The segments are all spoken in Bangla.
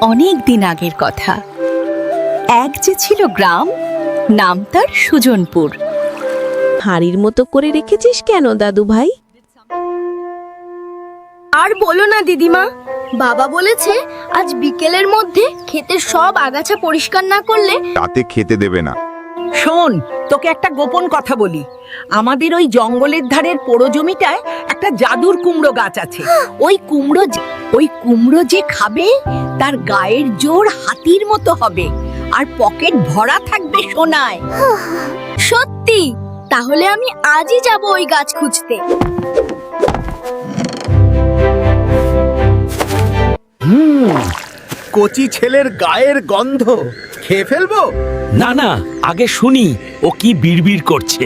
অনেক দিন আগের কথা। এক যে ছিল গ্রাম, নাম তার সুজনপুর। হাঁড়ির মতো করে রেখেছিস কেন দাদু ভাই? আর বলো না দিদিমা, বাবা বলেছে আজ বিকেলের মধ্যে ক্ষেতের সব আগাছা পরিষ্কার না করলে তাতে খেতে দেবে না। শোন, তোকে একটা গোপন কথা বলি। আমাদের ওই জঙ্গলের ধারের পোড়ো জমিটায় একটা জাদুর কুমড়ো গাছ আছে। ওই কুমড়ো যে খাবে তার গায়ের জোর হাতির মতো হবে, আর পকেট ভরা থাকবে সোনায়। সত্যি? তাহলে আমি আজই যাব ওই গাছ খুঁজতে। কচি ছেলের গায়ের গন্ধ খেয়ে ফেলবো? না না, আগে শুনি ও কি বিড়বিড় করছে।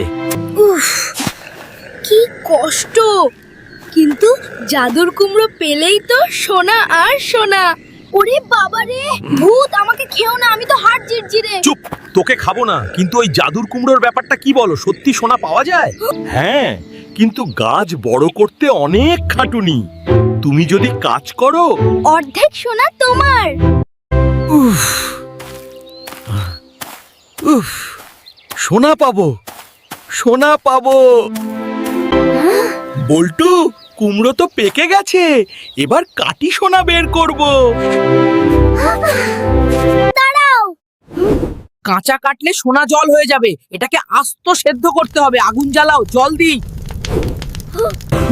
উফ, কি কষ্ট! কিন্তু জাদুর কুমড়ো পেলেই তো সোনা আর সোনা। ওরে বাবা রে, ভূত! আমাকে খেও না, আমি তো হাড় জিরজিরে। চুপ, তোকে খাবো না। কিন্তু ওই জাদুর কুমড়োর ব্যাপারটা কি বলো? সত্যি সোনা পাওয়া যায়? হ্যাঁ, কিন্তু গাছ বড় করতে অনেক খাটুনি। তুমি যদি কাজ করো, অর্ধেক সোনা তোমার। উফ, সোনা পাবো, সোনা পাবো। বল্টু, কুমড়ো তো পেকে গেছে, এবার কাটি সোনা বের করব। কাঁচা কাটলে সোনা জল হয়ে যাবে। এটাকে আস্ত সেদ্ধ করতে হবে। আগুন জ্বালাও, জল দিই।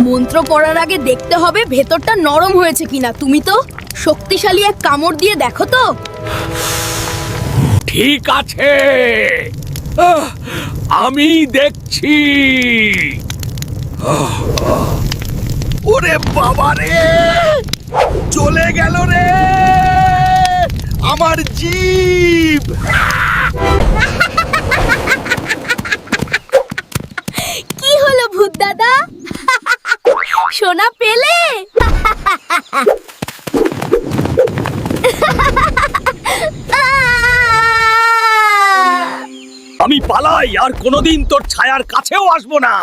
মন্ত্র পড়ার আগে দেখতে হবে ভেতরটা নরম হয়েছে কিনা। তুমি তো শক্তিশালী এক কামড় দিয়ে দেখো তো। ঠিক আছে, আমি দেখছি। ওরে বাবা রে, চলে গেল রে আমার জীব। কি হলো ভূত দাদা? সোনা পেলে? আমি পালাই, আর কোনোদিন তোর ছায়ার কাছেও আসবো না।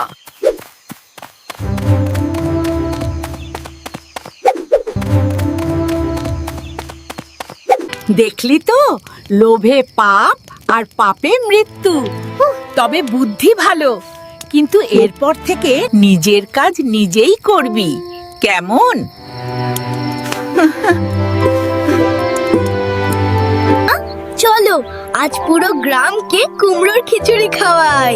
দেখলি তো, লোভে পাপ আর পাপে মৃত্যু। তবে বুদ্ধি ভালো, কিন্তু এরপর থেকে নিজের কাজ নিজেই করবি, কেমন? চলো আজ পুরো গ্রামকে কুমড়োর খিচুড়ি খাওয়াই।